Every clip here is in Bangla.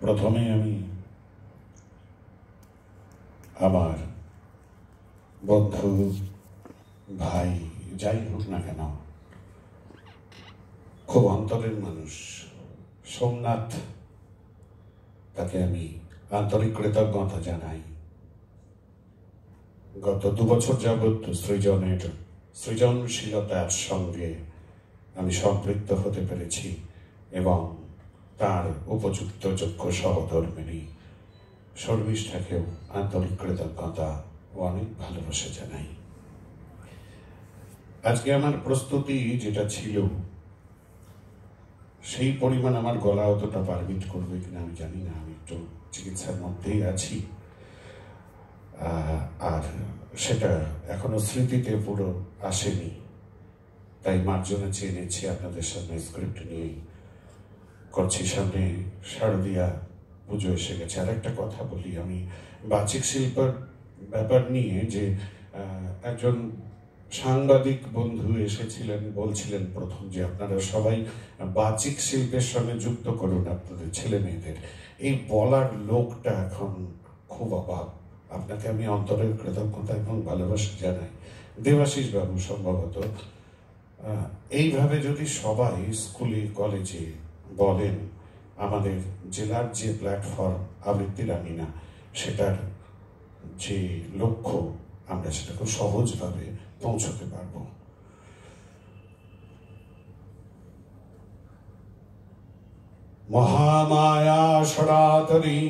প্রথমে আমি আমার বন্ধু ভাই যাই হোক না কেন, খুব অন্তরের মানুষ সোমনাথ, তাকে আমি আন্তরিক কৃতজ্ঞতা জানাই। গত 2 বছর যাবৎ সৃজনশীলতার সঙ্গে আমি সম্পৃক্ত হতে পেরেছি এবং তার উপযুক্ত যোগ্য সহধর্মিণী শর্মিষ্ঠাকেও আন্তরিক কৃতজ্ঞতা ও অনেক ভালোবাসা জানাই। আজকে আমার প্রস্তুতি যেটা ছিল সেই পরিমাণ আমার গলা অতটা পারমিট করবে কিনা আমি জানি না। আমি একটু চিকিৎসার মধ্যেই আছি, আর সেটা এখনো স্মৃতিতে পুরো আসেনি, তাই মার্জনা চেয়ে নিচ্ছি আপনাদের সামনে। স্ক্রিপ্ট নিয়েই করছি। সামনে শারদীয়া পুজো এসে গেছে। আর একটা কথা বলি, আমি বাচিক শিল্পের ব্যাপার নিয়ে যে একজন সাংবাদিক বন্ধু এসেছিলেন, বলছিলেন প্রথম যে আপনারা সবাই বাচিক শিল্পের সঙ্গে যুক্ত করুন আপনাদের ছেলে মেয়েদের। এই বলার লোকটা এখন খুব অভাব। আপনাকে আমি অন্তরের কৃতজ্ঞতা এবং ভালোবাসা জানাই দেবাশিস বাবু। সম্ভবত এইভাবে যদি সবাই স্কুলে কলেজে বলেন, আমাদের জেলার যে প্ল্যাটফর্ম আবৃত্তির আমিনা, সেটার যে লক্ষ্য, আমরা সেটা খুব সহজভাবে পৌঁছতে পারব। মহামায়া সনাতনী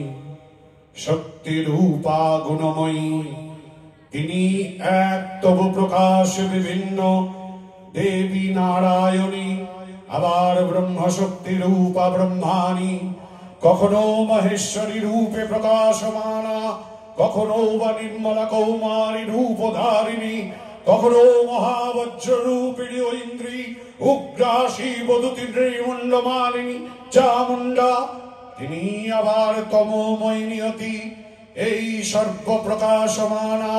শক্তিরূপা গুণময়ী, তিনি এক তবু প্রকাশ বিভিন্ন দেবী নারায়ণী, আবার ব্রহ্মশক্তি রূপা ব্রহ্মাণী, কখনো মহেশ্বরী রূপে প্রকাশমানা, কখনো বা নির্মলা কৌমারী রূপধারিণী, কখনো মহাবজ্র রূপিণী ঐন্দ্রী, উগ্রাসী বদুতি নৃমণ্ডমালিনী চামুণ্ডা, তিনি আবার তমোময়ী নিয়তি। এই সর্বপ্রকাশমানা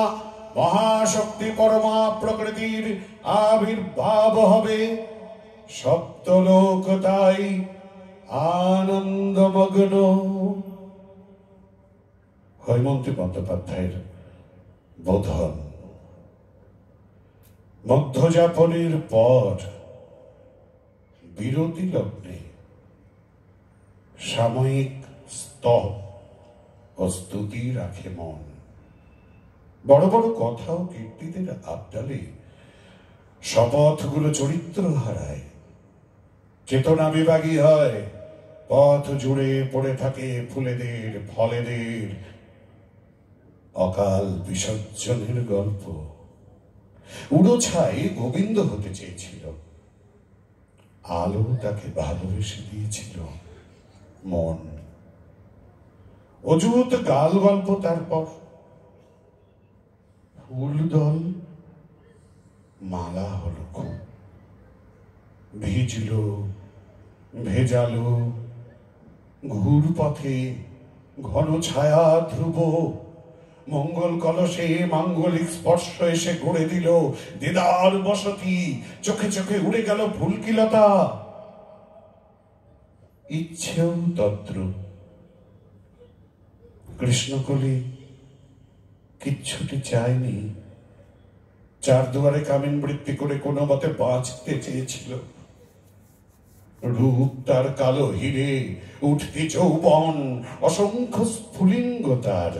মহাশক্তি পরমা প্রকৃতির আবির্ভাব হবে। সপ্তলোক তাই আনন্দমগ্ন। হৈমন্তী বন্দ্যোপাধ্যায়ের বোধন। মধ্যযাপনের পর বিরতি লগ্নে সাময়িক স্তব ও স্তুতি রাখে মন। বড় বড় কথা ও কীর্তিদের আবদালে শপথগুলো চরিত্র হারায়, চেতনা বিভাগী হয়। পথ জুড়ে পড়ে থাকে ফুলেদের ফলেদের অকাল বিসর্জনের গল্প। উড়ো ছাই গোবিন্দ হতে চেয়েছিল, আলো তাকে ভালোবেসে দিয়েছিল মন। অযুত গাল গল্প, তারপর ফুল দল মালা হলো খুব। ভিজলো ভেজালো ঘুর পথে ঘন ছায়া ধ্রুব, মঙ্গল কলসে মাঙ্গলিক স্পর্শ এসে গড়ে দিল দিদার বসতি। চোখে চোখে উড়ে গেল ফুলকিলতা, ইচ্ছেও তদ্রূপ। কৃষ্ণকলি কিচ্ছুটি চায়নি, চার দুয়ারে কামিন বৃত্তি করে কোনো মতে বাঁচতে চেয়েছিল। রূপ তার কালো হিরে, উঠতি যৌবন, অসংখ্য স্ফুলিঙ্গ তার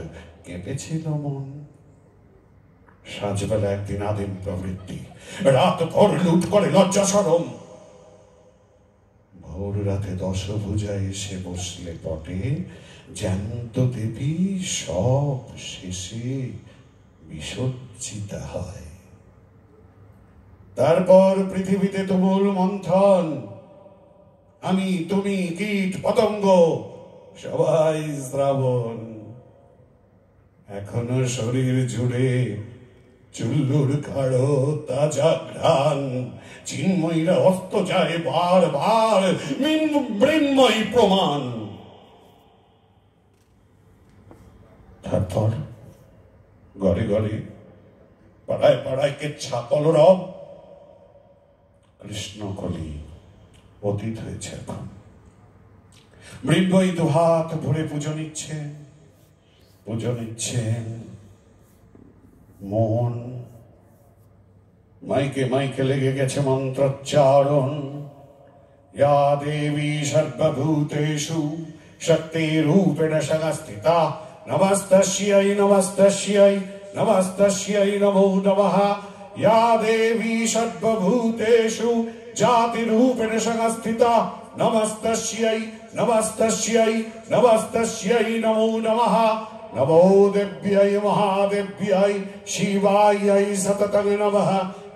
কেঁপেছিল মন। সাজবেলা একদিন আদিম প্রবৃত্তি, রাত ভর লুট করে লজ্জা সরম। ভোর রাতে দশভুজায় এসে বসলে পটে, জ্যান্ত দেবী সব শেষে বিসর্জিতা হয়। তারপর পৃথিবীতে তুমুল মন্থন, আমি তুমি কীট পতঙ্গ সবাই শ্রাবণ। এখনো শরীর জুড়ে চুল্লুর কাড়ো তাজা ঘ্রাণ, চিন্ময়ীরা অস্ত যায় বার বার মৃন্ময়ী প্রমাণ। তারপর ঘরে ঘরে পাড়ায় পাড়ায় কেচ্ছা কলরব। কৃষ্ণকলি অতীত হয়েছে এখন। মৃন্ময়ী দুহাত ভরে পুজো নিচ্ছেন মন। মাইকে মাইকে লেগে গেছে মন্ত্রোচ্চারণ। या देवी सर्वभूतेषु शक्तिरूपेण संस्थिता नमस्तस्यै नमस्तस्यै नमस्तस्यै नमो नमः। या देवी सर्वभूतेषु जातिरूपेण संस्थिता नमस्तस्यै नमस्तस्यै नमस्तस्यै नमो नमः। नमो देव्यै महादेव्यै शिवायै सततं नमः।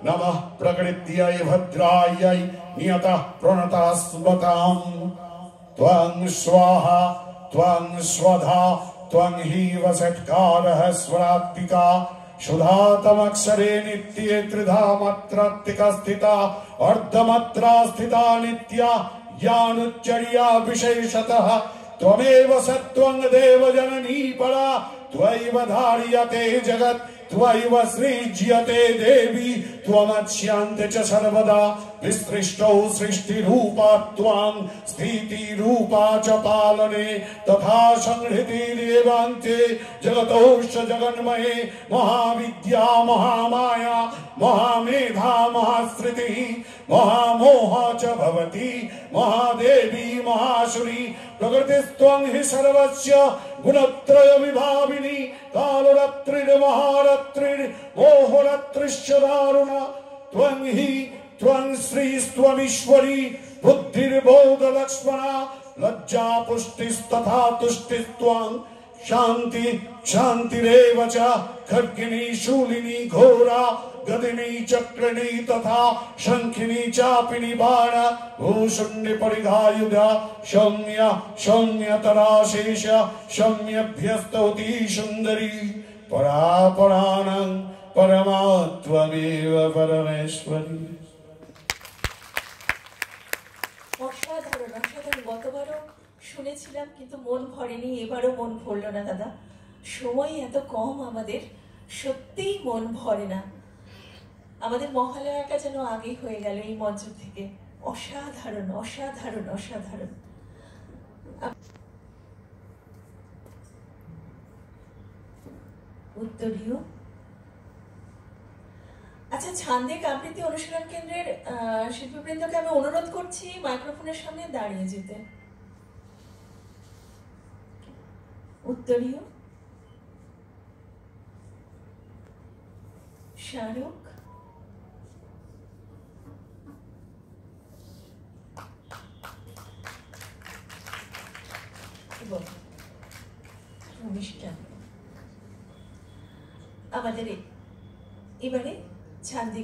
नमः प्रकृत्यै भद्रायै नियतः प्रणतास्मताम्। त्वं स्वाहा त्वं स्वधा त्वं हि वषट्कारः स्वरात्मिका सुधातमक्षरे नित्ये त्रिधा मात्रात्मिका स्थिता अर्धमात्रा स्थिता नित्या यानुच्चर्या विशेषतः। त्वमेव सत्त्वं देवजननी परा त्वयैव धार्यते जगत् त्वयैव सृज्यते देवी त्वमच्यन्ते च सर्वदा। विसृष्टौ सृष्टिरूपा त्वां स्थितिरूपा च पालने तथा संहृतिरेवान्ते जगतोश्च जगन्मये महाविद्या महामाया महामेधा महाश्रुतिः महामोहा च भवति महादेवी महासुरी। प्रकृतिस्त्वं हि सर्वस्य गुणत्रय विभाविनी कालरात्रिर्महारात्रिर्मोहरात्रिश्च दारुणा। त्वं हि त्वं श्रीस्त्वमीश्वरी बुद्धिर्बोधलक्ष्मणा लज्जा पुष्टिस्तथा तुष्टिस्त्वं शान्ति शान्तिरेव च। खड्गिनी शूलिनी घोरा गदिनी चक्रिणी तथा शंखिनी चापिनी बाण भूषुण्य परिघायुधा सौम्य सौम्यतराशेष सौम्यभ्यस्तौती सुंदरी परापरानं परमात्ममेव परमेश्वरी। অসাধারণ অসাধারণ। গতবারও শুনেছিলাম কিন্তু মন ভরেনি, এবারও মন ভরল না দাদা। সময় এত কম আমাদের, সত্যিই মন ভরে না। আমাদের মহালয়াটা যেন আগেই হয়ে গেল এই মঞ্চ থেকে। অসাধারণ অসাধারণ অসাধারণ। উত্তরীয়। আচ্ছা, ছান্দিক আবৃত্তি অনুশীলন কেন্দ্রের শিল্পীবৃন্দকে আমি অনুরোধ করছি মাইক্রোফোনের সামনে দাঁড়িয়ে যেতে। উত্তরীয় শাহরুখ, অনুষ্ঠান আমাদের এবারে ছান্দিক